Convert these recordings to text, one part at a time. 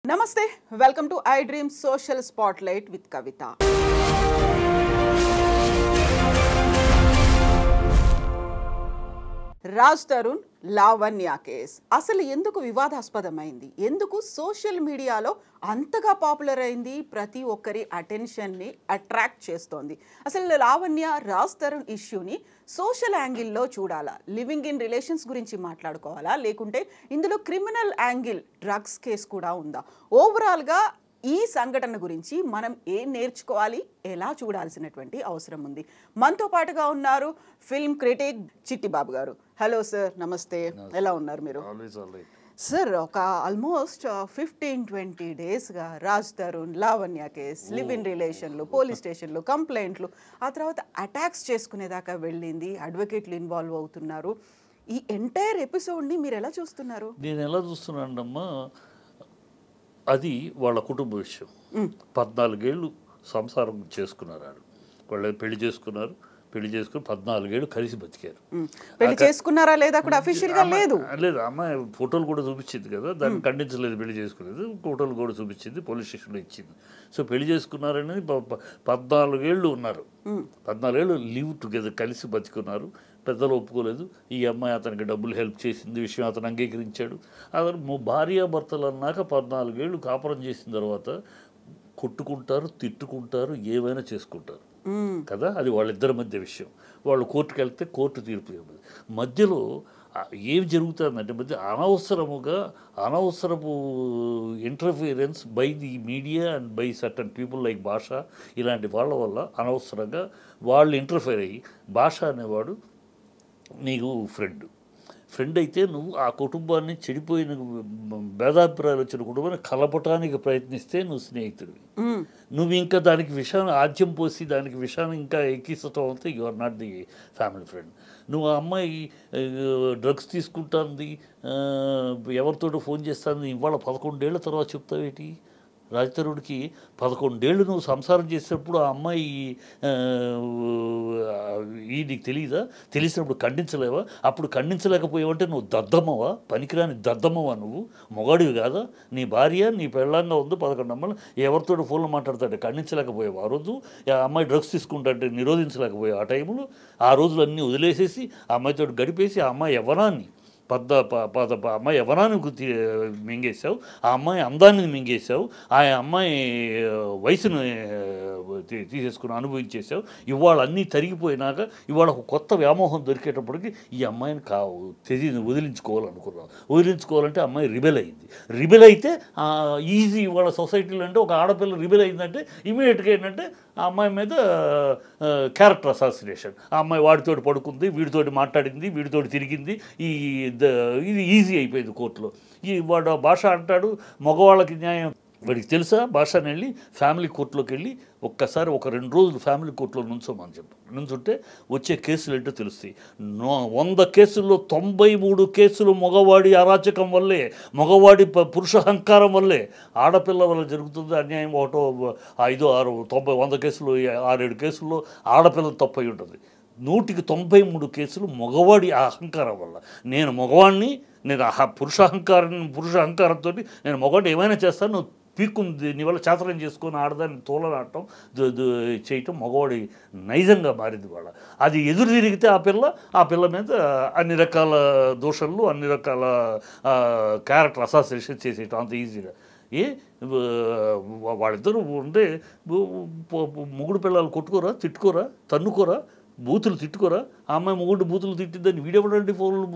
Namaste, welcome to iDream Social Spotlight with Kavita. Raj Tarun Lavanya case అసలు ఎందుకు వివాదాస్పదమైంది, ఎందుకు సోషల్ మీడియాలో అంతగా పాపులర్ అయింది, ప్రతి ఒక్కరి అటెన్షన్ని అట్రాక్ట్ చేస్తోంది. అసలు లావణ్య రాజ్ తరుణ్ ఇష్యూని సోషల్ యాంగిల్లో చూడాలా, లివింగ్ ఇన్ రిలేషన్స్ గురించి మాట్లాడుకోవాలా, లేకుంటే ఇందులో క్రిమినల్ యాంగిల్ డ్రగ్స్ కేసు కూడా ఉందా? ఓవరాల్గా ఈ సంఘటన గురించి మనం ఏం నేర్చుకోవాలి, ఎలా చూడాల్సినటువంటి అవసరం ఉంది. మనతో పాటుగా ఉన్నారు ఫిల్మ్ క్రిటిక్ చిట్టిబాబు గారు. హలో సార్, నమస్తే. ఎలా ఉన్నారు మీరు? సార్, ఒక ఆల్మోస్ట్ 15-20 డేస్గా Raj Tarun Lavanya case, live in రిలేషన్లు, పోలీస్ స్టేషన్లు, కంప్లైంట్లు, ఆ తర్వాత అటాక్స్ చేసుకునేదాకా వెళ్ళింది, అడ్వకేట్లు ఇన్వాల్వ్ అవుతున్నారు. ఈ ఎంటైర్ ఎపిసోడ్ని మీరు ఎలా చూస్తున్నారు? నేను ఎలా చూస్తున్నానమ్మా, అది వాళ్ళ కుటుంబ విషయం. 14 ఏళ్ళు సంసారం చేసుకున్నారు. వాళ్ళు పెళ్లి చేసుకుని 14 ఏళ్ళు కలిసి బతికారు. పెళ్లి చేసుకున్నారా లేదా కూడా అఫీషియల్ గా లేదు. అమ్మాయి ఫోటోలు కూడా చూపించింది కదా, దాన్ని ఖండించలేదు. పెళ్లి చేసుకునేది ఫోటోలు కూడా చూపించింది, పోలీస్ స్టేషన్లో ఇచ్చింది. సో పెళ్లి చేసుకున్నారనేది 14 ఏళ్ళు ఉన్నారు. 14 ఏళ్ళు లివ్ టుగెదర్, కలిసి బతికున్నారు. పెద్దలు ఒప్పుకోలేదు. ఈ అమ్మాయి అతనికి డబ్బులు హెల్ప్ చేసింది, విషయం అతను అంగీకరించాడు. అతను భార్యాభర్తలు అన్నాక 14 ఏళ్ళు కాపురం చేసిన తర్వాత కొట్టుకుంటారు, తిట్టుకుంటారు, ఏమైనా చేసుకుంటారు కదా. అది వాళ్ళిద్దరి మధ్య విషయం. వాళ్ళు కోర్టుకు వెళ్తే కోర్టు తీర్పు మధ్యలో ఏం జరుగుతుందంటే, మధ్య అనవసరపు interference by the media and by certain people like భాష, ఇలాంటి వాళ్ళ వల్ల అనవసరంగా వాళ్ళు ఇంటర్ఫియర్ అయ్యి, భాష అనేవాడు నీకు ఫ్రెండ్ అయితే నువ్వు ఆ కుటుంబాన్ని, చెడిపోయిన భేదాభిప్రాయాలు వచ్చిన కుటుంబాన్ని కలపటానికి ప్రయత్నిస్తే నువ్వు స్నేహితుడివి. నువ్వు ఇంకా దానికి విషయాన్ని ఆద్యం పోసి దానికి విషయాన్ని ఇంకా ఎక్కిస్తూ ఉంటే you are not the family friend. నువ్వు ఆ అమ్మాయి డ్రగ్స్ తీసుకుంటుంది, ఎవరితోటో ఫోన్ చేస్తుంది, ఇవాళ 11 ఏళ్ల తర్వాత చెప్తావేటి? రాజ్ తరుణ్కి 11 ఏళ్ళు నువ్వు సంసారం చేసేటప్పుడు ఆ అమ్మాయి నీకు తెలియదా? తెలిసినప్పుడు ఖండించలేవా? అప్పుడు ఖండించలేకపోయావంటే నువ్వు దద్దమ్మవా? పనికిరాని దద్దమ్మవా? నువ్వు మొగాడివి కాదా? నీ భార్య నీ పెళ్ళంగా ఉంది, 11 అమ్మలు ఎవరితో ఫోన్లో మాట్లాడతాడు, ఖండించలేకపోయావు. ఆ రోజు ఆ అమ్మాయి డ్రగ్స్ తీసుకుంటాంటే నిరోధించలేకపోయావు. ఆ టైంలో ఆ రోజులు అన్నీ వదిలేసేసి ఆ అమ్మాయితో గడిపేసి ఆ అమ్మాయి యవ్వనాన్ని అమ్మాయి యవ్వనాన్ని మింగేశావు, ఆ అమ్మాయి అందాన్ని మింగేశావు, ఆ అమ్మాయి వయసును తీసేసుకుని అనుభవించేసావు. ఇవాళ అన్నీ తరిగిపోయినాక ఇవాళ ఒక కొత్త వ్యామోహం దొరికేటప్పటికి ఈ అమ్మాయిని వదిలించుకోవాలంటే అమ్మాయి రిబెల్ అయింది. రిబెల్ అయితే ఈజీ. ఇవాళ సొసైటీలో అంటే ఒక ఆడపిల్ల రిబెల్ అయిందంటే ఇమీడియట్గా ఏంటంటే ఆ అమ్మాయి మీద క్యారెక్టర్ అసాసినేషన్. ఆ అమ్మాయి వాడితోటి పడుకుంది, వీడితోటి మాట్లాడింది, వీడితోటి తిరిగింది, ఇది ఈజీ అయిపోయింది కోర్టులో. వాడు భాష అంటాడు మగవాళ్ళకి న్యాయం. వాడికి తెలుసా? భాషని వెళ్ళి ఫ్యామిలీ కోర్టులోకి వెళ్ళి ఒక్కసారి ఒక 2 రోజులు ఫ్యామిలీ కోర్టులో నుంచోమని నుంచుంటే వచ్చే కేసులు ఏంటో తెలుస్తాయి. 100 కేసుల్లో 93 కేసులు మగవాడి అరాచకం వల్లే, మగవాడి పురుషహంకారం వల్లే. ఆడపిల్ల వల్ల జరుగుతుంది అన్యాయం. 5, 6, 90, 100 కేసులు 6-7 కేసుల్లో ఆడపిల్ల తప్పై ఉంటుంది. 193 కేసులు మగవాడి అహంకారం వల్ల. నేను మగవాడిని, నేను పురుషహంకారంతో నేను మగవాడిని ఏమైనా చేస్తాను, నువ్వు పీక్కుంది నీ వల్ల చాతరం చేసుకొని ఆడదాన్ని తోలనాడటం చేయటం మగవాడి నైజంగా మారింది వాళ్ళ. అది ఎదురు తిరిగితే ఆ పిల్ల మీద అన్ని రకాల దోషాలు, అన్ని రకాల క్యారెక్టర్ అసాసినేషన్ చేసేయటం అంత ఈజీగా. వాళ్ళిద్దరూ ఉంటే మొగుడు పిల్లలు కొట్టుకోరా, తిట్టుకోరా, తన్నుకోరా, బూతులు తిట్టుకోరా? ఆ అమ్మాయి మొగుడు బూతులు తిట్టిద్దని వీడియోడండి ఫోన్లు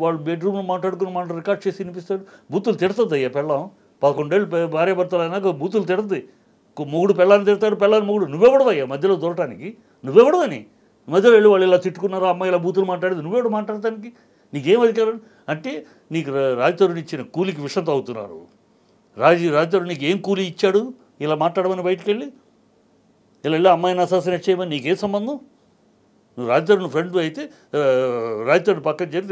వాళ్ళు బెడ్రూమ్లో మాట్లాడుకుని రికార్డ్ చేసి వినిపిస్తాడు. బూతులు తిడుతుంది అయ్యా పెళ్ళం. 11 ఏళ్ళు భార్యాభర్తలు అయినాక బూతులు తిడుతుంది. మొగుడు పెళ్ళాన్ని తిడతాడు, పెళ్ళాన్ని మొగుడు. నువ్వెవడవయ్యా మధ్యలో దూరటానికి? నువ్వెవడవని మధ్యలో వెళ్ళి వాళ్ళు ఇలా తిట్టుకున్నారు, అమ్మాయి ఇలా బూతులు మాట్లాడేది నువ్వెవడు మాట్లాడటానికి? నీకేం అధికారం? అంటే నీకు రాజ్ తరుణ్ ఇచ్చిన కూలికి విషం తాగుతున్నారు. రాజ్ తరుణ్ నీకు ఏం కూలి ఇచ్చాడు ఇలా మాట్లాడమని? బయటికి వెళ్ళి ఇలా అమ్మాయిని అసాసినేట్ చేయమని నీకేం సంబంధం? నువ్వు రాజ్ తరుణ్ ఫ్రెండ్ అయితే రాజ్ తరుణ్ పక్కన చేరి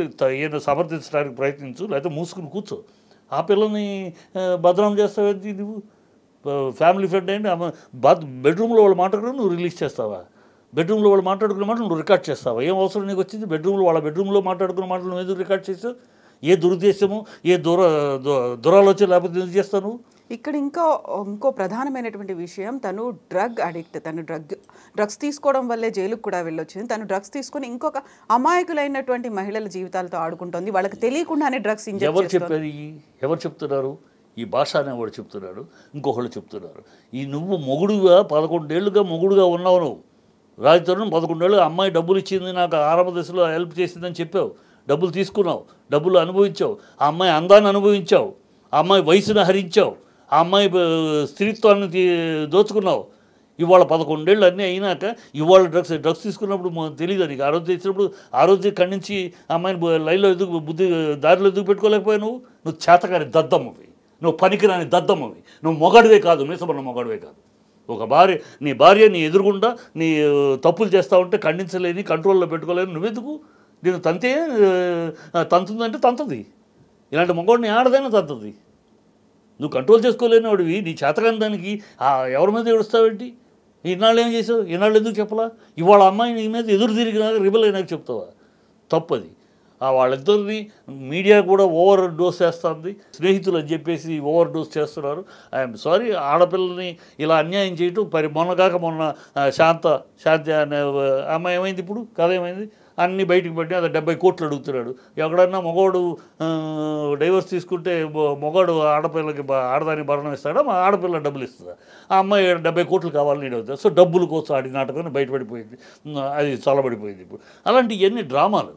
ఏదో సమర్థించడానికి ప్రయత్నించు, లేకపోతే మూసుకుని కూర్చో. ఆ పిల్లని బదనాం చేస్తావేంటి నువ్వు? ఫ్యామిలీ ఫ్రెండ్ ఏంటి? బెడ్రూమ్లో వాళ్ళు మాట్లాడుకుని నువ్వు రిలీజ్ చేస్తావా? బెడ్రూమ్లో వాళ్ళు మాట్లాడుకున్న మాటలు నువ్వు రికార్డ్ చేస్తావా? ఏం అవసరం నీకు వచ్చింది? వాళ్ళ బెడ్రూమ్లో మాట్లాడుకున్న మాటలు నువ్వు ఎందుకు రికార్డ్ చేసావు? ఏ దురుద్దేశము, ఏ దురాలోచన లేకపోతే ఎందుకు చేస్తాను? ఇక్కడ ఇంకో ప్రధానమైనటువంటి విషయం, తను డ్రగ్ అడిక్ట్. తను డ్రగ్స్ తీసుకోవడం వల్లే జైలుకు కూడా వెళ్ళొచ్చింది. తను డ్రగ్స్ తీసుకుని ఇంకొక అమాయకులైనటువంటి మహిళల జీవితాలతో ఆడుకుంటోంది. వాళ్ళకి తెలియకుండానే డ్రగ్స్ ఇంజెక్ట్ ఎవరు చెప్పారు? ఎవరు చెప్తున్నారు? ఈ భాష అనేవాడు చెప్తున్నాడు, ఇంకొకళ్ళు చెప్తున్నారు. నువ్వు మొగుడుగా 11 ఏళ్ళుగా మొగుడుగా ఉన్నావు. నువ్వు రాజతరుణ్ 11 ఏళ్ళుగా అమ్మాయి డబ్బులు ఇచ్చింది, నాకు ఆరంభ దశలో హెల్ప్ చేసిందని చెప్పావు. డబ్బులు తీసుకున్నావు, డబ్బులు అనుభవించావు, ఆ అమ్మాయి అందాన్ని అనుభవించావు, ఆ అమ్మాయి వయసును హరించావు, ఆ అమ్మాయి స్త్రీత్వాన్ని దోచుకున్నావు. ఇవాళ 11 ఏళ్ళు అన్నీ అయినాక ఇవాళ డ్రగ్స్ తీసుకున్నప్పుడు తెలియదు నీకు. ఆ రోజు తెచ్చినప్పుడు ఆ రోజు ఖండించి అమ్మాయిని లైన్లో దారిలో ఎదుగు పెట్టుకోలేకపోయావు. నువ్వు చేతకాని దద్దమ్మవి, నువ్వు పనికిరాని దద్దమ్మవి, నువ్వు మొగాడివే కాదు, మీసమన్న మొగాడివే కాదు. ఒక భార్య, నీ భార్య నీ ఎదురుగుండా నీ తప్పులు చేస్తూ ఉంటే ఖండించలేని, కంట్రోల్లో పెట్టుకోలేని నువ్వెందుకు? నేను తంతుందంటే తంతది. ఇలాంటి మొగాడిని ఆడదైనా తంతది. నువ్వు కంట్రోల్ చేసుకోలేని వాడివి. నీ చేతకాని దానికి ఎవరి మీద ఏడుస్తావేంటి? ఇన్నాళ్ళు ఏం చేసావు? ఇన్నాళ్ళు ఎందుకు చెప్పలా? ఇవాళ అమ్మాయి నీ మీద ఎదురు తిరిగినాక రిబల్ అయినాక చెప్తావా? తప్పది. వాళ్ళిద్దరిని మీడియా కూడా ఓవర్ డోస్ చేస్తుంది. స్నేహితులు అని చెప్పేసి ఓవర్ డోస్ చేస్తున్నారు. ఐఎమ్ సారీ, ఆడపిల్లని ఇలా అన్యాయం చేయటం మొన్న శాంతి అనే అమ్మాయి ఏమైంది? ఇప్పుడు కథ ఏమైంది? అన్నీ బయటికి పట్టి అది 70 కోట్లు అడుగుతున్నాడు. ఎక్కడన్నా మగవాడు డైవర్స్ తీసుకుంటే మగవాడు ఆడదానికి భరణం ఇస్తాడా? మా ఆడపిల్ల డబ్బులు ఇస్తుందా? ఆ అమ్మాయి 70 కోట్లు కావాలని అడుగుతుంది. సో డబ్బుల కోసం ఆడి నాటకాన్ని బయటపడిపోయింది, అది చల్లబడిపోయింది. ఇప్పుడు అలాంటి ఎన్ని డ్రామాలు.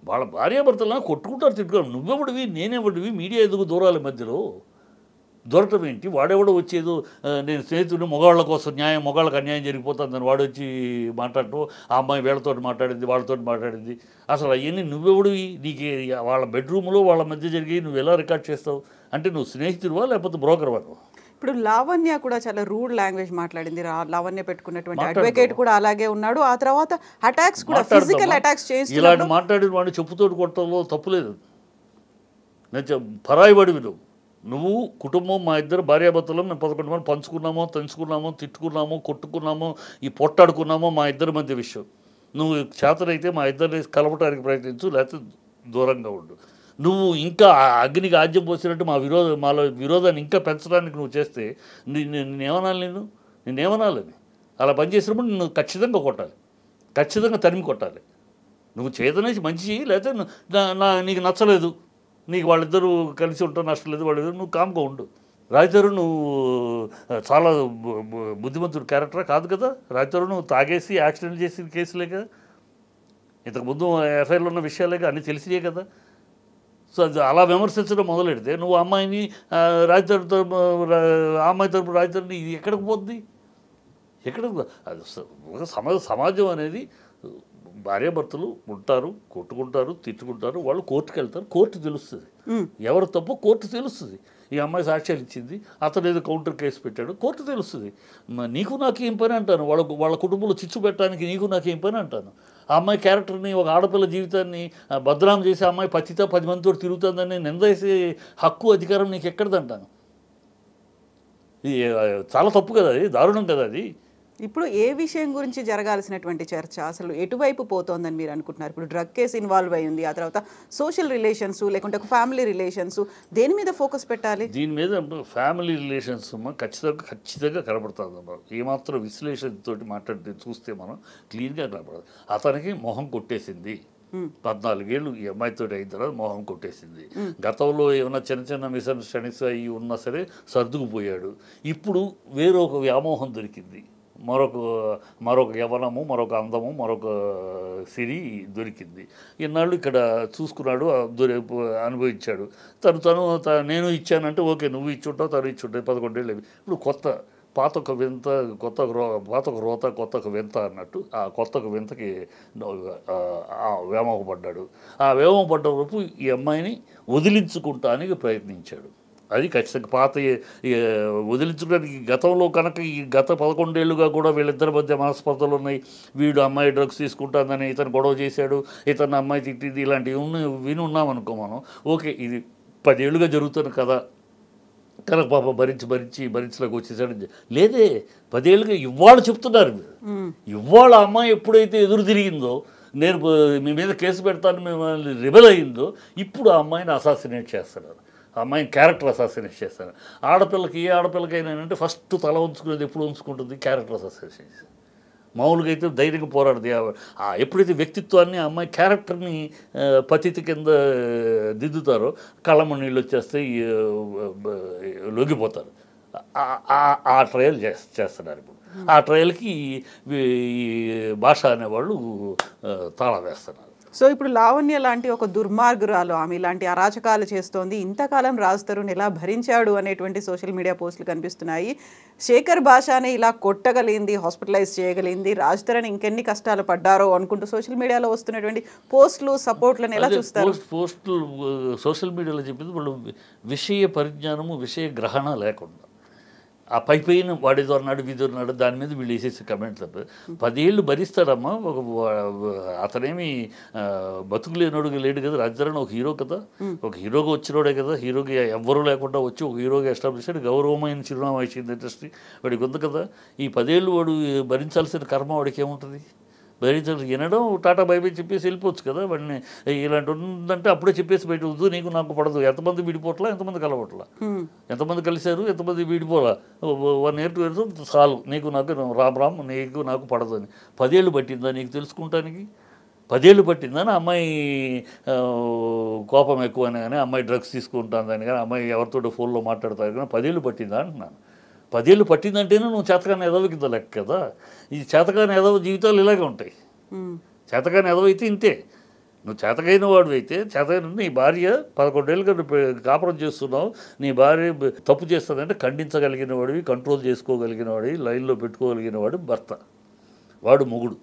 వాళ్ళ భార్యాభర్తలను కొట్టుకుంటారు, తిట్టుకుంటారు. నువ్వెవడివి, నేనెవడివి? మీడియా ఎందుకు దూరాల మధ్యలో దొరకటం ఏంటి? వాడెవడో వచ్చేదో నేను స్నేహితుడిని మొగాళ్ళ కోసం మొగాళ్ళకి అన్యాయం జరిగిపోతుందని వాడు వచ్చి మాట్లాడటం, ఆ అమ్మాయి వీళ్ళతో మాట్లాడింది, వాళ్ళతో మాట్లాడింది. అసలు అవన్నీ నువ్వెవడివి? నీకు వాళ్ళ బెడ్రూమ్లో వాళ్ళ మధ్య జరిగి నువ్వు ఎలా రికార్డ్ చేస్తావు? అంటే నువ్వు స్నేహితుడివా లేకపోతే బ్రోకర్ వాడు? ఇప్పుడు లావణ్య కూడా చాలా రూడ్ లాంగ్వేజ్ మాట్లాడింది. లావణ్య పెట్టుకున్నటువంటి అడ్వకేట్ కూడా అలాగే ఉన్నాడు. ఆ తర్వాత అటాక్స్ కూడా, ఫిజికల్ అటాక్స్ చేసి ఇలాంటి మాట్లాడిన వాడిని చెప్పుతోటి కొట్టడంలో తప్పులేదు. నేను పరాయి వాడివి నువ్వు కుటుంబం, మా ఇద్దరు భార్యాభర్తలు మేము 11 మంది పంచుకున్నామో, తెంచుకున్నామో, తిట్టుకున్నామో, కొట్టుకున్నామో, పొట్టాడుకున్నామో మా ఇద్దరి మధ్య విషయం. నువ్వు చేతనైతే మా ఇద్దరిని కలపడానికి ప్రయత్నించు, లేకపోతే దూరంగా ఉండు. నువ్వు ఇంకా అగ్నికి ఆజ్యం పోసినట్టు మాలో విరోధాన్ని ఇంకా పెంచడానికి నువ్వు చేస్తే నేనేమనాలని? అలా పనిచేసినప్పుడు నిన్ను ఖచ్చితంగా కొట్టాలి, ఖచ్చితంగా తరిమి కొట్టాలి. నువ్వు చేతనేసి మంచి, లేకపోతే నీకు నచ్చలేదు, నీకు వాళ్ళిద్దరూ కలిసి ఉంటావు, నష్టం లేదు, వాళ్ళిద్దరు, నువ్వు కామ్గా ఉండు. రాజతరు నువ్వు చాలా బుద్ధిమంతుడు క్యారెక్టరా కాదు కదా? రాజతరు నువ్వు తాగేసి యాక్సిడెంట్ చేసిన కేసులే కదా, ఇంతకుముందు ఎఫ్ఐఆర్లో ఉన్న విషయాలేగా, అన్నీ తెలిసియే కదా. సో అది అలా విమర్శించడం మొదలెడితే నువ్వు అమ్మాయిని రాజతరుతో అమ్మాయి తరపు రాజతరుని ఇది ఎక్కడికి పోద్ది? సమాజం అనేది భార్యాభర్తలు ఉంటారు, కొట్టుకుంటారు, తిట్టుకుంటారు, వాళ్ళు కోర్టుకు వెళ్తారు, కోర్టు తెలుస్తుంది ఎవరు తప్పు, కోర్టు తెలుస్తుంది. ఈ అమ్మాయి సాక్ష్యాలు ఇచ్చింది, అతను ఏదో కౌంటర్ కేసు పెట్టాడు, కోర్టు తెలుస్తుంది. నీకు నాకేం పని అంటాను, వాళ్ళ కుటుంబంలో చిచ్చు పెట్టడానికి నీకు నాకేం పని అంటాను. ఆ అమ్మాయి క్యారెక్టర్ని, ఒక ఆడపిల్ల జీవితాన్ని బద్నాం చేసి అమ్మాయి పచ్చితో 10 మందితో తిరుగుతుందని నిందేసే హక్కు, అధికారం నీకు ఎక్కడిదంటాను. ఇది చాలా తప్పు కదా, అది దారుణం కదా. అది ఇప్పుడు ఏ విషయం గురించి జరగాల్సినటువంటి చర్చ అసలు ఎటువైపు పోతోందని మీరు అనుకుంటున్నారు? ఇప్పుడు డ్రగ్ కేసు ఇన్వాల్వ్ అయ్యింది, ఆ తర్వాత సోషల్ రిలేషన్స్, లేకుంటే ఒక ఫ్యామిలీ రిలేషన్స్, దేని మీద ఫోకస్ పెట్టాలి? దీని మీద ఫ్యామిలీ రిలేషన్స్ ఖచ్చితంగా కనబడుతుంది. ఏమాత్రం విశ్లేషణతో మాట్లాడితే చూస్తే మనం క్లీన్గా కనబడదు. అతనికి మొహం కొట్టేసింది, 14 ఏళ్ళు ఈ అమ్మాయితో అయిన తర్వాత మొహం కొట్టేసింది. గతంలో ఏమైనా చిన్న మిస్అండర్స్టాండింగ్స్ అవి ఉన్నా సరే సర్దుకుపోయాడు. ఇప్పుడు వేరొక వ్యామోహం దొరికింది, మరొక యవనము, మరొక అందము, మరొక సిరి దొరికింది. ఇన్నాళ్ళు ఇక్కడ చూసుకున్నాడు, అనుభవించాడు. తను నేను ఇచ్చానంటే ఓకే, నువ్వు ఇచ్చుంటావు, తను ఇచ్చుంటావు. 11 ఏళ్ళు. ఇప్పుడు పాత ఒక వింత, పాత ఒక రోత, కొత్త ఒక వింత అన్నట్టు ఆ కొత్త ఒక వింతకి వ్యామోహపడ్డాడు. ఆ వ్యామోహపడ్డ వరకు ఈ అమ్మాయిని వదిలించుకుంటానికి ప్రయత్నించాడు. అది ఖచ్చితంగా వదిలించుకోవడానికి. గతంలో కనుక ఈ గత 11 ఏళ్ళుగా కూడా వీళ్ళిద్దరి మధ్య మనస్పర్ధలు ఉన్నాయి. వీడు అమ్మాయి డ్రగ్స్ తీసుకుంటానని ఇతను గొడవ చేశాడు, ఇతను అమ్మాయి తిట్టింది, ఇలాంటివి విని ఉన్నామనుకో మనం. ఓకే, ఇది 10 ఏళ్ళుగా జరుగుతున్న కదా, కనుక పాప భరించలేక వచ్చేసాడు. లేదే, 10 ఏళ్ళుగా ఇవాళ చెప్తున్నారు. ఇవాళ అమ్మాయి ఎప్పుడైతే ఎదురు తిరిగిందో, నేను మీ మీద కేసు పెడతాను మిమ్మల్ని రిబెల్ అయిందో ఇప్పుడు ఆ అమ్మాయిని అసాసినేట్ చేస్తున్నారు, ఆ అమ్మాయిని క్యారెక్టర్ అసాసినేట్ చేస్తారు. ఆడపిల్లకి ఏ ఆడపిల్లకైనా అంటే ఫస్ట్ తల ఉంచుకునేది ఎప్పుడు ఉంచుకుంటుంది? Character assassination. మామూలుగా అయితే ధైర్యంగా పోరాడదు. ఎప్పుడైతే వ్యక్తిత్వాన్ని ఆ అమ్మాయి క్యారెక్టర్ని పతితి కింద దిద్దుతారో కళ్ళమ్మ నీళ్ళు వచ్చేస్తాయి, లొంగిపోతారు. ఆ ట్రయల్ చేస్తున్నారు ఇప్పుడు. ఆ ట్రయల్కి భాష అనేవాళ్ళు తాళం వేస్తున్నారు. సో ఇప్పుడు లావణ్య లాంటి ఒక దుర్మార్గురాలు, ఆమె ఇలాంటి అరాచకాలు చేస్తోంది, ఇంతకాలం రాజ్ తరుణ్ ఎలా భరించాడు అనేటువంటి సోషల్ మీడియా పోస్టులు కనిపిస్తున్నాయి. శేఖర్ భాషాని ఇలా కొట్టగలిగింది, హాస్పిటలైజ్ చేయగలిగింది, రాజ్ తరుణ్ ఇంకెన్ని కష్టాలు పడ్డారో అనుకుంటూ సోషల్ మీడియాలో వస్తున్నటువంటి పోస్టులు సపోర్ట్లను ఎలా చూస్తారు? పోస్టులు సోషల్ మీడియాలో చెప్పింది వాళ్ళు విషయ పరిజ్ఞానము, విషయ గ్రహణ లేకుండా ఆ పైన వాడేదో అన్నాడు, వీధి అన్నాడు, దాని మీద వీళ్ళు వేసేసి కమెంట్ తప్ప 10 ఏళ్ళు భరిస్తాడమ్మా. అతనేమి బతుకులేనోడుగా లేడు కదా. రాజధాని ఒక హీరో కదా, ఒక హీరోగా వచ్చినోడే కదా. హీరోకి ఎవ్వరూ లేకుండా వచ్చి ఒక హీరోగా ఎస్టాబ్లిష్ అయ్యాడు, గౌరవమైన చిరునామా ఇచ్చింది ఇండస్ట్రీ. వాడికి ఉంది కదా. ఈ 10 ఏళ్ళు వాడు భరించాల్సిన కర్మ వాడికి ఏముంటుంది? భరించాల్సి వినడం, టాటా బైబై చెప్పేసి వెళ్ళిపోవచ్చు కదా. వాడిని ఇలాంటి ఉందంటే అప్పుడే చెప్పేసి బయట వద్దు, నీకు నాకు పడదు. ఎంతమంది విడిపోట్లా, ఎంతమంది కలవట్లా, ఎంతమంది కలిశారు, ఎంతమంది విడిపోలా. 1 year 2 years చాలు, నీకు నాకు రామ్ నీకు నాకు పడదు అని. 10 ఏళ్ళు పట్టిందా నీకు తెలుసుకుంటానికి? 10 ఏళ్ళు పట్టిందని అమ్మాయి కోపం ఎక్కువ అని కానీ, అమ్మాయి డ్రగ్స్ తీసుకుంటుందని కానీ, అమ్మాయి ఎవరితో ఫోన్లో మాట్లాడతారు కానీ 10 ఏళ్ళు పట్టిందా అంటున్నాను. 10 ఏళ్ళు పట్టిందంటేనే నువ్వు చేతకాని ఎదవ కింద లెక్క కదా. ఈ చేతకాని ఎదవ జీవితాలు ఇలాగే ఉంటాయి. చేతకాని ఎదవ అయితే ఇంతే. నువ్వు చేతకైన వాడు అయితే, చేతకైన నీ భార్య 11 ఏళ్ళుగా కాపురం చేస్తున్నావు, నీ భార్య తప్పు చేస్తుందంటే ఖండించగలిగిన వాడివి, కంట్రోల్ చేసుకోగలిగిన వాడివి, లైన్లో పెట్టుకోగలిగిన వాడు భర్త, వాడు మొగుడు.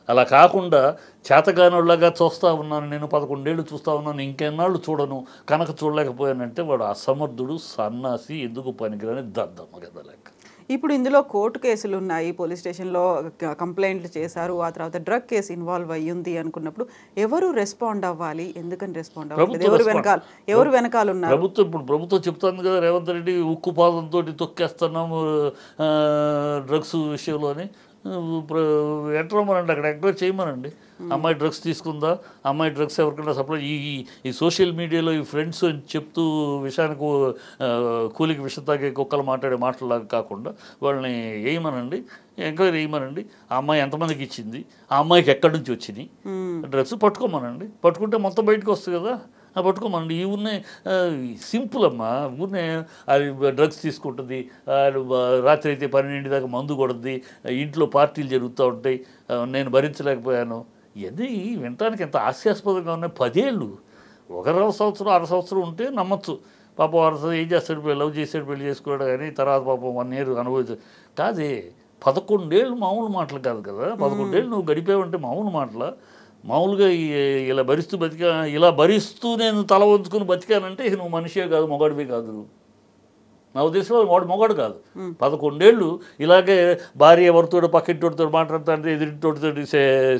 అలా కాకుండా చేతగానోళ్ళగా చూస్తూ ఉన్నాను, నేను 11 ఏళ్ళు చూస్తూ ఉన్నాను, ఇంకెన్నాళ్ళు చూడను, కనుక చూడలేకపోయానంటే వాడు అసమర్థుడు, సన్నాసి, ఎందుకు పనికిరాని దద్దమ్మ కదా లెక్క. ఇప్పుడు ఇందులో కోర్టు కేసులు ఉన్నాయి, పోలీస్ స్టేషన్లో కంప్లైంట్లు చేశారు, ఆ తర్వాత డ్రగ్ కేసు ఇన్వాల్వ్ అయ్యింది అనుకున్నప్పుడు ఎవరు రెస్పాండ్ అవ్వాలి? ఎందుకని రెస్పాండ్ అవ్వాలి? ఎవరు వెనకాల ఉన్నారు? ఇప్పుడు ప్రభుత్వం చెప్తుంది కదా, రేవంత్ రెడ్డి ఉక్కు పాదంతో తొక్కేస్తున్నాము డ్రగ్స్ విషయంలోని. ఎంటమనండి, అక్కడ ఎంక్వైరీ చేయమనండి. అమ్మాయి డ్రగ్స్ తీసుకుందా, అమ్మాయి డ్రగ్స్ ఎవరికైనా సప్లై, ఈ సోషల్ మీడియాలో ఈ ఫ్రెండ్స్ అని చెప్తూ విషయానికి కూలికి విషం తాగే కుక్కలు మాట్లాడే మాటలాగా కాకుండా వాళ్ళని వేయమనండి, ఎంక్వైరీ వేయమనండి. ఆ అమ్మాయి ఎంతమందికి ఇచ్చింది, ఆ అమ్మాయికి ఎక్కడి నుంచి వచ్చినాయి డ్రగ్స్ పట్టుకోమనండి. పట్టుకుంటే మొత్తం బయటకు వస్తుంది కదా, పట్టుకోమనండి. ఈ ఊరినే సింపుల్ అమ్మా, ఊరినే అది డ్రగ్స్ తీసుకుంటుంది, రాత్రి అయితే 12 దాకా మందు కొడుతుంది, ఇంట్లో పార్టీలు జరుగుతూ ఉంటాయి, నేను భరించలేకపోయాను. ఇవన్నీ వినటానికి ఎంత హాస్యాస్పదంగా ఉన్నాయి. 10 ఏళ్ళు, 1 సంవత్సరం 1/2 సంవత్సరం ఉంటే నమ్మచ్చు. పాపం 1/2 ఏం చేస్తాడు, లవ్ చేసాడు, పెళ్లి చేసుకోవడం కానీ, తర్వాత పాపం 1 year అనుభవించాడు. కాదే 11 ఏళ్ళు మామూలు మాటలు కాదు కదా. 11 ఏళ్ళు నువ్వు గడిపేవంటే మామూలు మాటల. మామూలుగా ఇలా భరిస్తూ నేను తల వంచుకుని బతికానంటే నువ్వు మనిషే కాదు, మొగాడివే కాదు. నా ఉద్దేశంలో వాడు మొగాడు కాదు. 11 ఏళ్ళు ఇలాగే భార్య ఎవరితో పక్కింటితో మాట్లాడుతుంది, ఎదురింటితో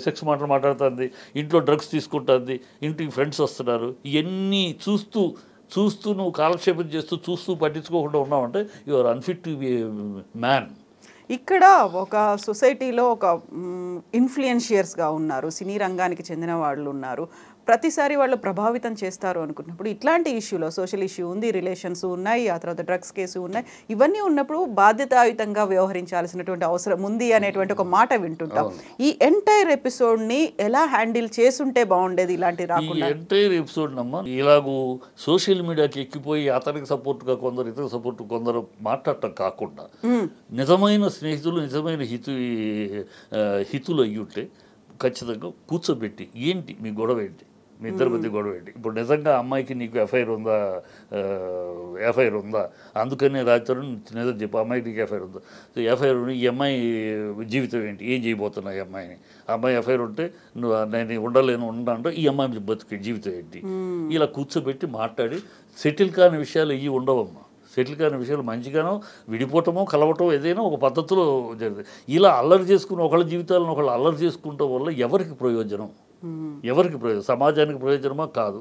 సెక్స్ మాటలు మాట్లాడుతుంది, ఇంట్లో డ్రగ్స్ తీసుకుంటుంది, ఇంటికి ఫ్రెండ్స్ వస్తున్నారు, ఇవన్నీ చూస్తూ నువ్వు కాలక్షేపం చూస్తూ పట్టించుకోకుండా ఉన్నావంటే you are unfit to be man. ఇక్కడ ఒక సొసైటీలో ఒక ఇన్ఫ్లుయెన్షియర్స్గా ఉన్నారు, సినీ రంగానికి చెందిన వాళ్ళు ఉన్నారు, ప్రతిసారి వాళ్ళు ప్రభావితం చేస్తారు అనుకున్నప్పుడు ఇట్లాంటి ఇష్యూలో సోషల్ ఇష్యూ ఉంది, రిలేషన్స్ ఉన్నాయి, ఆ తర్వాత డ్రగ్స్ కేసు ఉన్నాయి, ఇవన్నీ ఉన్నప్పుడు బాధ్యతాయుతంగా వ్యవహరించాల్సినటువంటి అవసరం ఉంది అనేటువంటి ఒక మాట వింటుంటాం. ఈ ఎంటైర్ ఎపిసోడ్ని ఎలా హ్యాండిల్ చేసుంటే బాగుండేది ఇలాంటి రాకుండా? ఎంటైర్ ఎపిసోడ్ నమ్మా ఇలాగూ సోషల్ మీడియాకి ఎక్కిపోయి అతనికి సపోర్ట్గా కొందరు, ఇతర సపోర్ట్ కొందరు మాట్లాడటం కాకుండా నిజమైన స్నేహితులు, నిజమైన హితులు అయ్యుంటే ఖచ్చితంగా కూర్చోబెట్టి ఏంటి మీ గొడవ ఏంటి, మీ ఇద్దరి మధ్య గొడవ ఏంటి, ఇప్పుడు నిజంగా అమ్మాయికి నీకు ఎఫ్ఐఆర్ ఉందా, అందుకనే రాజారు నిజం చెప్పు, అమ్మాయికి నీకు ఎఫ్ఐఆర్ ఉందా, ఎఫ్ఐఆర్ ఈ అమ్మాయి జీవితం ఏంటి, ఏం చేయబోతున్నా ఈ అమ్మాయిని, అమ్మాయి ఎఫ్ఐఆర్ ఉంటే నేను ఉండలేను ఈ అమ్మాయి బతుకు జీవితం ఏంటి, ఇలా కూర్చోబెట్టి మాట్లాడి సెటిల్ కాని విషయాలు ఇవి ఉండవమ్మా. సెటిల్ కాని విషయాలు మంచిగానో విడిపోవటమో కలవటమో ఏదైనా ఒక పద్ధతిలో జరుగుతుంది. ఇలా అల్లరి చేసుకుని ఒకళ్ళ జీవితాలను ఒకళ్ళు అల్లరి చేసుకుంటాం వల్ల ఎవరికి ప్రయోజనం? సమాజానికి ప్రయోజనమా? కాదు.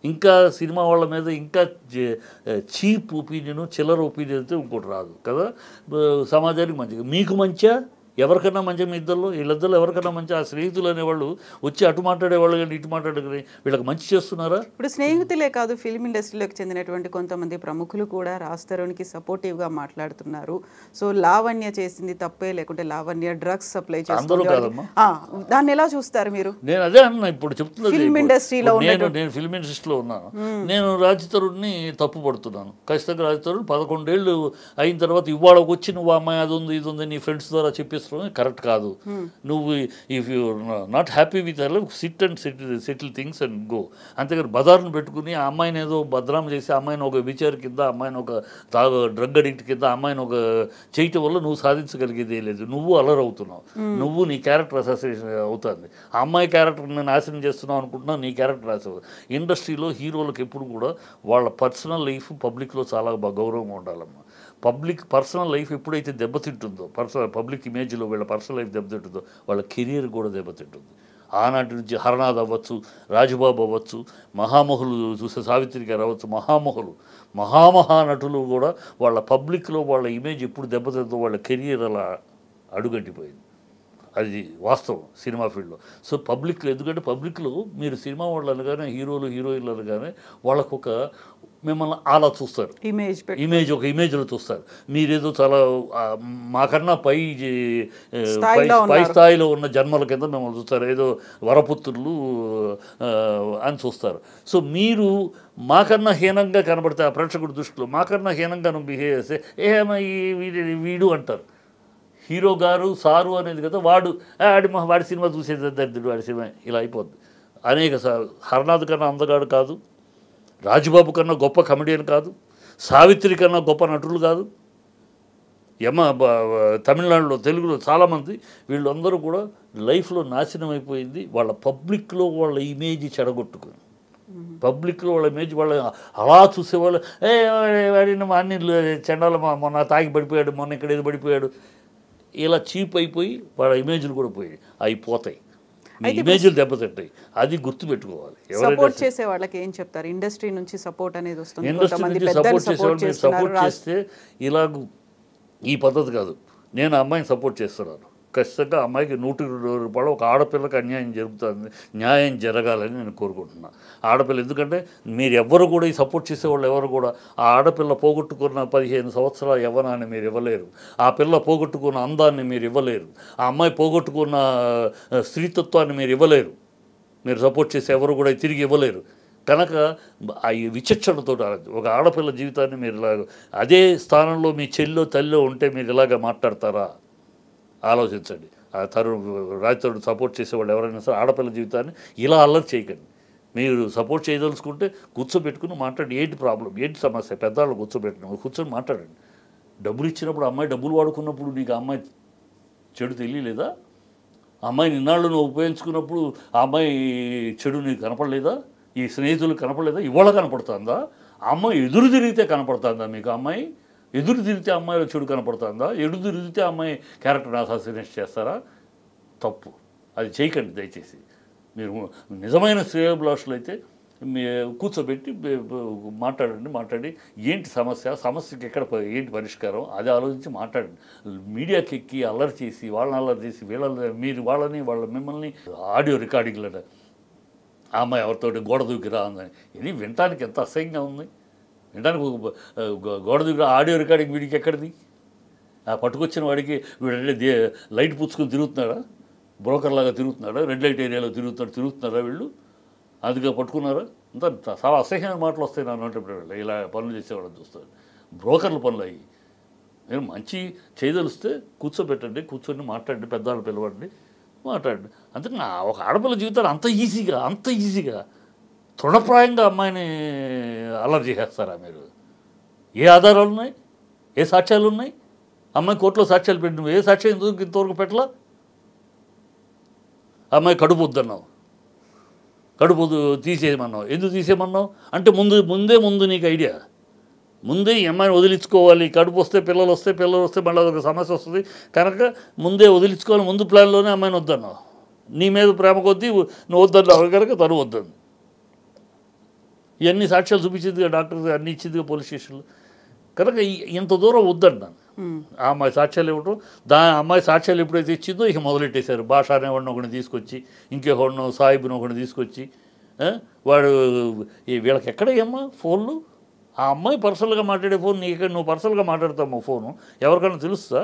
ఇంకా సినిమా వాళ్ళ మీద ఇంకా చీప్ ఒపీనియన్, చిల్లర ఒపీనియన్ అయితే ఇంకోటి రాదు కదా. సమాజానికి మంచిగా మీకు మంచిగా ఎవరికన్నా మంచి మీ ఇద్దరు వీళ్ళిద్దరు ఎవరికన్నా మంచి ఆ స్నేహితులు అనేవాళ్ళు వచ్చి అటు మాట్లాడేవాళ్ళు కానీ ఇటు మాట్లాడే వీళ్ళకి మంచి చేస్తున్నారా? ఇప్పుడు స్నేహితులే కాదు, ఫిల్మ్ ఇండస్ట్రీలోకి చెందినటువంటి కొంతమంది ప్రముఖులు కూడా రాజ్ తరుణ్కి సపోర్టివ్గా మాట్లాడుతున్నారు. సో లావణ్య చేసింది తప్పే, లేకుంటే లావణ్య డ్రగ్స్ సప్లై అందరూ చేస్తుంది, కాదమ్మా. దాన్ని ఎలా చూస్తారు మీరు? నేను అదే అన్నా ఇప్పుడు చెప్తున్నది. ఫిల్మ్ ఇండస్ట్రీలో నేను ఫిల్మ్ ఇండస్ట్రీలో ఉన్నాను. నేను రాజ్ తరుణ్ని తప్పు పడుతున్నాను. ఖచ్చితంగా రాజ్ తరుణ్ 11 ఏళ్ళు అయిన తర్వాత ఇవాళ వచ్చి నువ్వు అమ్మాయి అది ఉంది ఇది ఉంది నీ ఫ్రెండ్స్ ద్వారా చెప్పేస్తున్నావు కరెక్ట్ కాదు. నువ్వు if you not happy with her SIT and settle things and go. అంతేగాని బజార్ను పెట్టుకుని ఆ అమ్మాయిని ఏదో బద్నాం చేసి అమ్మాయిని ఒక విచార కింద, అమ్మాయిని ఒక డ్రగ్ అడిక్ట్ కింద అమ్మాయిని ఒక చేయటం వల్ల నువ్వు సాధించగలిగేదే లేదు. నువ్వు అలరవుతున్నావు, నువ్వు నీ క్యారెక్టర్ అసోసియేషన్ అవుతుంది. ఆ అమ్మాయి క్యారెక్టర్ని నాశనం చేస్తున్నావు అనుకుంటున్నావు, నీ క్యారెక్టర్ రాసావు. ఇండస్ట్రీలో హీరోలకు ఎప్పుడు కూడా వాళ్ళ పర్సనల్ లైఫ్ పబ్లిక్లో చాలా గౌరవంగా ఉండాలమ్మా. పర్సనల్ లైఫ్ ఎప్పుడైతే దెబ్బతింటుందో, పబ్లిక్ ఇమేజ్లో వీళ్ళ పర్సనల్ లైఫ్ దెబ్బతింటుందో వాళ్ళ కెరీర్ కూడా దెబ్బతింటుంది. ఆనాటి నుంచి హరనాథ్ అవ్వచ్చు, రాజుబాబు అవ్వచ్చు, మహామహులు చూసే సావిత్రి గారు అవ్వచ్చు, మహానటులు కూడా వాళ్ళ పబ్లిక్లో వాళ్ళ ఇమేజ్ ఎప్పుడు దెబ్బతింటుందో వాళ్ళ కెరీర్ అలా అడుగంటిపోయింది. అది వాస్తవం సినిమా ఫీల్డ్లో. సో పబ్లిక్లో, ఎందుకంటే పబ్లిక్లో మీరు సినిమా వాళ్ళు అనగానే హీరోలు హీరోయిన్లు అనగానే వాళ్ళకు ఒక మిమ్మల్ని అలా చూస్తారు, ఒక ఇమేజ్లో చూస్తారు. మీరేదో చాలా మాకన్నా పై స్థాయిలో ఉన్న జన్మల కింద మిమ్మల్ని చూస్తారు, ఏదో వరపుత్రులు అని చూస్తారు. సో మీరు మాకన్నా హీనంగా కనబడితే ఆ ప్రేక్షకుడి దృష్టిలో మాకన్నా హీనంగా బిహేవ్ చేస్తే వీడు అంటారు. హీరో గారు సారు అనేది కదా, వాడి సినిమా చూసేది దరిద్రుడు, వాడి సినిమా ఇలా అయిపోద్ది. అనేక హరనాథ్ కన్నా అందగాడు కాదు, రాజుబాబు కన్నా గొప్ప కమెడియన్ కాదు, సావిత్రి కన్నా గొప్ప నటులు కాదు. తమిళనాడులో తెలుగులో చాలామంది వీళ్ళందరూ కూడా లైఫ్లో నాశనం అయిపోయింది వాళ్ళ పబ్లిక్లో వాళ్ళ ఇమేజ్ చెడగొట్టుకుని. పబ్లిక్లో వాళ్ళ ఇమేజ్ వాళ్ళ అలా చూసేవాళ్ళు, వాడిని అన్ని చెండాల మొన్న తాగి పడిపోయాడు, మొన్న ఇక్కడ ఏదో పడిపోయాడు, ఇలా చీప్ అయిపోయి వాళ్ళ ఇమేజ్లు కూడా అయిపోతాయి, ఇమేజ్లు దెబ్బతింటాయి. అది గుర్తుపెట్టుకోవాలి. సపోర్ట్ చేసే వాళ్ళకి ఏం చెప్తారు? ఇండస్ట్రీ నుంచి సపోర్ట్ అనేది వస్తుంది, ఇండస్ట్రీ నుంచి సపోర్ట్ చేస్తే ఇలాగ ఈ పద్ధతి కాదు. నేను అమ్మాయిని సపోర్ట్ చేస్తున్నాను, ఖచ్చితంగా అమ్మాయికి 100 రూపాయలు ఒక ఆడపిల్లకి అన్యాయం జరుగుతుంది, న్యాయం జరగాలని నేను కోరుకుంటున్నాను. ఆడపిల్ల, ఎందుకంటే మీరు ఎవరు కూడా ఈ సపోర్ట్ చేసేవాళ్ళు ఎవరు కూడా ఆ ఆడపిల్ల పోగొట్టుకున్న 15 సంవత్సరాల యవ్వనాన్ని మీరు ఇవ్వలేరు, ఆ పిల్ల పోగొట్టుకున్న అందాన్ని మీరు ఇవ్వలేరు, ఆ అమ్మాయి పోగొట్టుకున్న స్త్రీతత్వాన్ని మీరు ఇవ్వలేరు. మీరు సపోర్ట్ చేసే ఎవరు కూడా తిరిగి ఇవ్వలేరు. కనుక ఈ విచక్షణతో ఒక ఆడపిల్ల జీవితాన్ని మీరు ఇలాగ అదే స్థానంలో మీ చెల్లో తల్లిలో ఉంటే మీరు ఇలాగ మాట్లాడతారా? ఆలోచించండి. రాజ్ తరుణ్ సపోర్ట్ చేసేవాళ్ళు ఎవరైనా సరే ఆడపిల్ల జీవితాన్ని ఇలా అల్లరి చేయకండి. మీరు సపోర్ట్ చేయదలుచుకుంటే కూర్చోబెట్టుకుని మాట్లాడి, ఏంటి ప్రాబ్లం, ఏంటి సమస్య, పెద్దవాళ్ళు కూర్చొని మాట్లాడండి. డబ్బులు ఇచ్చినప్పుడు అమ్మాయి డబ్బులు వాడుకున్నప్పుడు నీకు అమ్మాయి చెడు తెలియలేదా? అమ్మాయిని ఇన్నాళ్ళు నువ్వు ఉపయోగించుకున్నప్పుడు ఆ అమ్మాయి చెడు నీకు కనపడలేదా? ఈ స్నేహితులు కనపడలేదా? ఇవాళ కనపడుతుందా? అమ్మాయి ఎదురు తిరిగితే కనపడుతుందా మీకు? అమ్మాయి ఎదురు తిరిగితే అమ్మాయిలో చెడు కనపడుతుందా? ఎదురు తిరిగితే అమ్మాయి క్యారెక్టర్ అసాసినేట్ చేస్తారా? తప్పు. అది చేయకండి దయచేసి. మీరు నిజమైన శ్రేయోభిలాషులు అయితే కూర్చోబెట్టి మాట్లాడి ఏంటి సమస్యకి ఎక్కడ ఏంటి పరిష్కారం అది ఆలోచించి మాట్లాడండి. మీడియాకి ఎక్కి అల్లరి చేసి మీరు మిమ్మల్ని ఆడియో రికార్డింగ్లో ఆ అమ్మాయి ఎవరితోటి గోడ దూకిరా ఉందని, ఇది వినటానికి ఎంత అసహ్యంగా ఉంది. వినడానికి గోడ దూకిరా ఆడియో రికార్డింగ్ వీడికి ఎక్కడిది? ఆ పట్టుకొచ్చిన వాడికి వీడంటే లైట్ పుచ్చుకొని తిరుగుతున్నాడా? బ్రోకర్లాగా తిరుగుతున్నాడా? రెడ్ లైట్ ఏరియాలో తిరుగుతున్నారా వీళ్ళు? అందుకే పట్టుకున్నారా? అంతా చాలా అసహ్యమైన మాటలు వస్తాయి నా నోటి ఇలా పనులు చేసేవాళ్ళని చూస్తారు. బ్రోకర్ల పనులు అయ్యి. మీరు మంచి చేయదలిస్తే కూర్చోబెట్టండి, కూర్చొని మాట్లాడండి, పెద్దవాళ్ళు పిలవండి, మాట్లాడండి. అంతే. ఒక ఆడపిల్ల జీవితాలు అంత ఈజీగా తృణప్రాయంగా అమ్మాయిని అల్లరి చేసేస్తారా మీరు? ఏ ఆధారాలు ఉన్నాయి? ఏ సాక్ష్యాలు ఉన్నాయి? అమ్మాయి కోర్టులో సాక్ష్యాలు పెట్టిన ఏ సాక్ష్యం ఇంతవరకు పెట్టలా? అమ్మాయి కడుపు వద్దన్నావు, కడుపు తీసేయమన్నావు. ఎందుకు తీసేయమన్నావు అంటే ముందు నీకు ఐడియా, ముందే ఈ అమ్మాయిని వదిలించుకోవాలి, కడుపు వస్తే పిల్లలు వస్తే మళ్ళీ అదొక సమస్య వస్తుంది కనుక ముందే వదిలించుకోవాలి, ముందు ప్లాన్లోనే అమ్మాయిని వద్దన్నావు. నీ మీద ప్రేమ కొద్దీ నువ్వు వద్దన్నావు కనుక తను వద్దంది. ఇవన్నీ సాక్ష్యాలు చూపించిందిగా డాక్టర్, అన్నీ ఇచ్చిందిగా పోలీస్ స్టేషన్లో. కనుక ఇంత దూరం వద్దన్నాను. ఆ అమ్మాయి సాక్ష్యాలు ఇవ్వటం, అమ్మాయి సాక్ష్యాలు ఎప్పుడైతే ఇచ్చిందో ఇక మొదలెట్టేశారు. భాష అనేవాడిని ఒకరిని తీసుకొచ్చి, ఇంకెవడినో సాహిబ్ని ఒకరిని తీసుకొచ్చి, వాడు వీళ్ళకి ఎక్కడేమ్మా ఫోన్లు? ఆ అమ్మాయి పర్సనల్గా మాట్లాడే ఫోన్ నువ్వు పర్సనల్గా మాట్లాడతావు ఫోను ఎవరికైనా తెలుస్తా?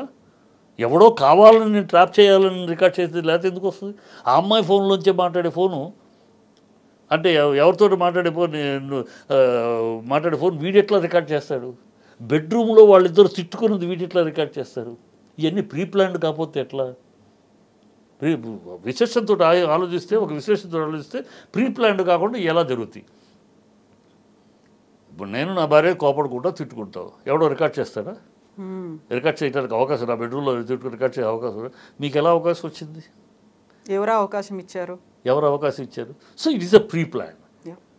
ఎవడో కావాలని నేను ట్రాప్ చేయాలని రికార్డ్ చేస్తే లేకపోతే ఎందుకు వస్తుంది? ఆ అమ్మాయి ఫోన్లోంచే మాట్లాడే ఫోను అంటే ఎవరితో మాట్లాడే ఫోన్ వీడెట్లా రికార్డ్ చేస్తాడు? బెడ్రూమ్లో వాళ్ళిద్దరు తిట్టుకున్నది వీడెట్లా రికార్డ్ చేస్తారు? ఇవన్నీ ప్రీ ప్లాన్డ్ కాకపోతే ఎట్లా? విశేషంతో ఆలోచిస్తే ప్రీ ప్లాన్డ్ కాకుండా ఎలా జరుగుతాయి? ఇప్పుడు నేను నా భార్య కోపడుకుంటా తిట్టుకుంటావు, ఎవడో రికార్డ్ చేస్తాడా? రికార్డ్ చేయడానికి అవకాశం, నా బెడ్రూమ్లో రికార్డ్ చేసే అవకాశం మీకు ఎలా అవకాశం వచ్చింది? ఎవరు అవకాశం ఇచ్చారు? So it is a pre plan.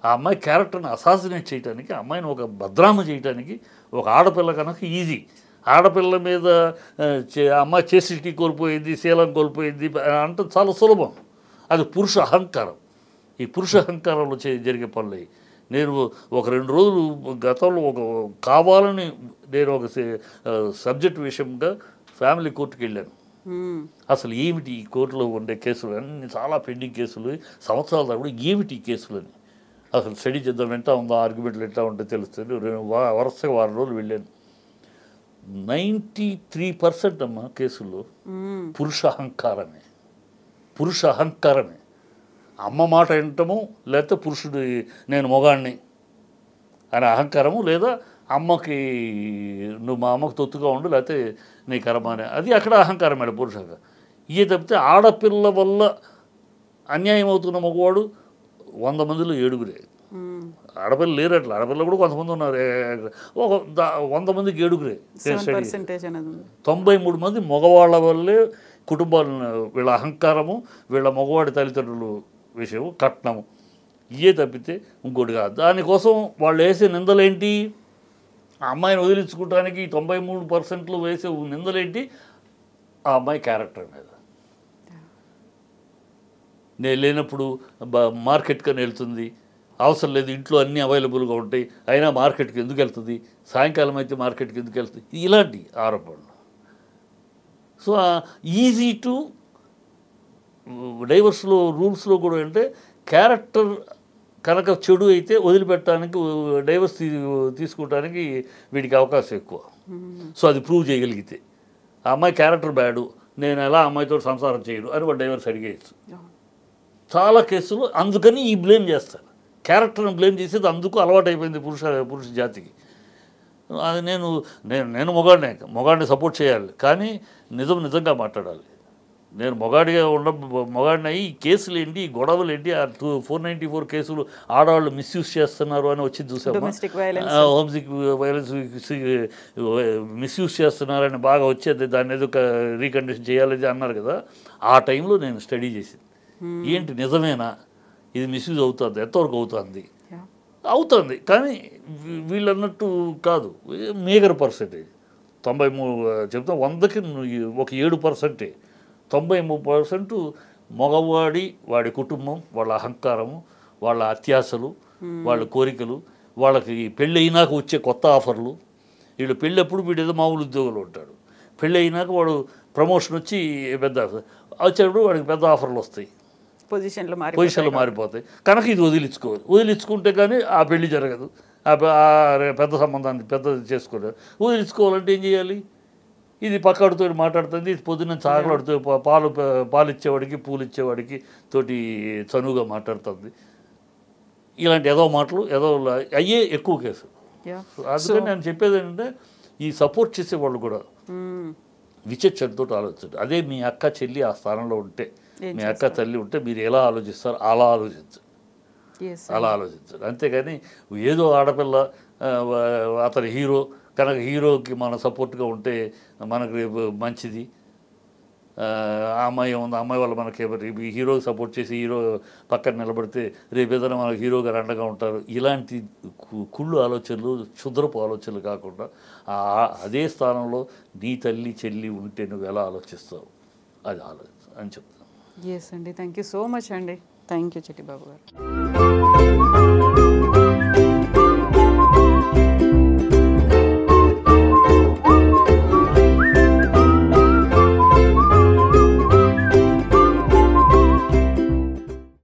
ఆ అమ్మాయి క్యారెక్టర్ని అసాసినేట్ చేయడానికి, అమ్మాయిని ఒక బద్రామ చేయడానికి ఒక ఆడపిల్ల కనుక ఈజీ. ఆడపిల్ల మీద అమ్మాయి చేసిటీ కోల్పోయింది, శీలం కోల్పోయింది అంటే చాలా సులభం. అది పురుష అహంకారం. ఈ పురుష అహంకారంలో జరిగే పనులు. నేను ఒక 2 రోజులు గతంలో కావాలని నేను ఒక సబ్జెక్ట్ విషయంగా ఫ్యామిలీ కోర్టుకు వెళ్ళాను. అసలు ఏమిటి ఈ కోర్టులో ఉండే కేసులు అన్నీ చాలా పెండింగ్ కేసులు, సంవత్సరాల తరబడి ఏమిటి ఈ కేసులని అసలు స్టడీ చేద్దాం, ఎట్లా ఉందో ఆర్గ్యుమెంట్లు ఎట్లా ఉంటే తెలుస్తుంది. వరుసగా 6 రోజులు వెళ్ళాను. 93% అమ్మ కేసుల్లో పురుష అహంకారమే. అమ్మ మాట వినటము, లేకపోతే పురుషుడు నేను మొగాడిని అనే అహంకారము, లేదా అమ్మకి నువ్వు మా అమ్మకు తొత్తుగా ఉండు, లేకపోతే నీ కర్మ అనే అది అక్కడ అహంకారం మేడం పురుషంగా. ఇదే తప్పితే ఆడపిల్ల వల్ల అన్యాయం అవుతున్న మగవాడు 100 మందిలో 7 ఆడపిల్ల లేరు. అట్లా ఆడపిల్ల కూడా కొంతమంది ఉన్నారు. 100 మందికి 7 93 మంది మగవాళ్ళ వల్లే కుటుంబాలను వీళ్ళ అహంకారము, వీళ్ళ మగవాడి తల్లిదండ్రులు విషయం కట్నము ఇవే తప్పితే ఇంకోటి కాదు. దానికోసం వాళ్ళు వేసే నిందలేంటి? ఆ అమ్మాయిని వదిలించుకోవడానికి 93% వేసే నిందలేంటి? ఆ అమ్మాయి క్యారెక్టర్ మీద. నేను లేనప్పుడు మార్కెట్కని వెళ్తుంది, అవసరం లేదు, ఇంట్లో అన్నీ అవైలబుల్గా ఉంటాయి, అయినా మార్కెట్కి ఎందుకు వెళ్తుంది, సాయంకాలం అయితే మార్కెట్కి ఎందుకు వెళ్తుంది, ఇలాంటి ఆరోపణలు. సో ఈజీ టు డైవర్స్లో రూల్స్లో కూడా అంటే క్యారెక్టర్ కనుక చెడు అయితే వదిలిపెట్టడానికి, డైవర్స్ తీసుకోవడానికి వీడికి అవకాశం ఎక్కువ. సో అది ప్రూవ్ చేయగలిగితే ఆ అమ్మాయి క్యారెక్టర్ బ్యాడు, నేను ఎలా అమ్మాయితో సంసారం చేయను అని వాడు డైవర్స్ అడిగేయచ్చు. చాలా కేసులు అందుకని ఈ బ్లేమ్ చేస్తారు, క్యారెక్టర్ని బ్లేమ్ చేసేది అందుకు అలవాటు అయిపోయింది పురుష జాతికి. అది నేను మొగాడిని సపోర్ట్ చేయాలి, కానీ నిజంగా మాట్లాడాలి. నేను మొగాడిని అయ్యి ఈ కేసులు ఏంటి, ఈ గొడవలు ఏంటి, ఆ 494 కేసులు ఆడవాళ్ళు మిస్యూజ్ చేస్తున్నారు అని వచ్చి చూసాము. హోమ్సిక్ వైలెన్స్ మిస్యూజ్ చేస్తున్నారని బాగా వచ్చేది, దాన్ని ఏదో రీకండిషన్ చేయాలి అన్నారు కదా. ఆ టైంలో నేను స్టడీ చేసింది ఏంటి, నిజమేనా ఇది మిస్యూజ్ అవుతుంది, ఎంతవరకు అవుతుంది, కానీ వీళ్ళు అన్నట్టు కాదు, మేగర్ పర్సెంటేజ్ 93 చెప్తాం, 100కి ఒక 7%. 93% మగవాడి వాడి కుటుంబం, వాళ్ళ అహంకారము, వాళ్ళ అత్యాశలు, వాళ్ళ కోరికలు, వాళ్ళకి పెళ్ళి అయినాక వచ్చే కొత్త ఆఫర్లు. వీళ్ళు పెళ్ళప్పుడు వీడు ఏదో మామూలు ఉద్యోగంలో ఉంటాడు, పెళ్ళి అయినాక వాడు ప్రమోషన్ వచ్చి పెద్ద వచ్చేటప్పుడు వాడికి పెద్ద ఆఫర్లు వస్తాయి, పొజిషన్లు మారిపోతాయి. కనుక ఇది వదిలించుకుంటే కానీ ఆ పెళ్ళి జరగదు, పెద్ద సంబంధాన్ని పెద్దది చేసుకోలేదు. వదిలించుకోవాలంటే ఏం చేయాలి? ఇది పక్కడితో మాట్లాడుతుంది, ఇది పొద్దున్న చాకలాడుతూ పాలు ఇచ్చేవాడికి పూలు ఇచ్చేవాడికి తోటి చనువుగా మాట్లాడుతుంది. ఇలాంటి మాటలు అయ్యే ఎక్కువ కేసు. అందుకని నేను చెప్పేది ఏంటంటే ఈ సపోర్ట్ చేసేవాళ్ళు కూడా విచక్షణతో ఆలోచించండి. అదే మీ అక్క చెల్లి ఆ స్థానంలో ఉంటే, మీ అక్క తల్లి ఉంటే మీరు ఎలా ఆలోచిస్తారు అలా ఆలోచించండి. అంతేగాని ఏదో ఆడపిల్ల అతని హీరో కనుక హీరోకి మన సపోర్ట్గా ఉంటే మనకు రేపు మంచిది, ఆ అమ్మాయి ఉంది, అమ్మాయి వల్ల మనకి హీరోకి సపోర్ట్ చేసి హీరో పక్కన నిలబడితే రేపు ఏదైనా మనకు హీరో గారు అండగా ఉంటారు. ఇలాంటి కుళ్ళు ఆలోచనలు, క్షుద్రపు ఆలోచనలు కాకుండా అదే స్థానంలో నీ తల్లి చెల్లి ఉంటే నువ్వు ఎలా ఆలోచిస్తావు అది ఆలోచించు అని చెప్తాను. ఎస్ అండి, థ్యాంక్ యూ సో మచ్ అండి. థ్యాంక్ యూ చిట్టిబాబు గారు.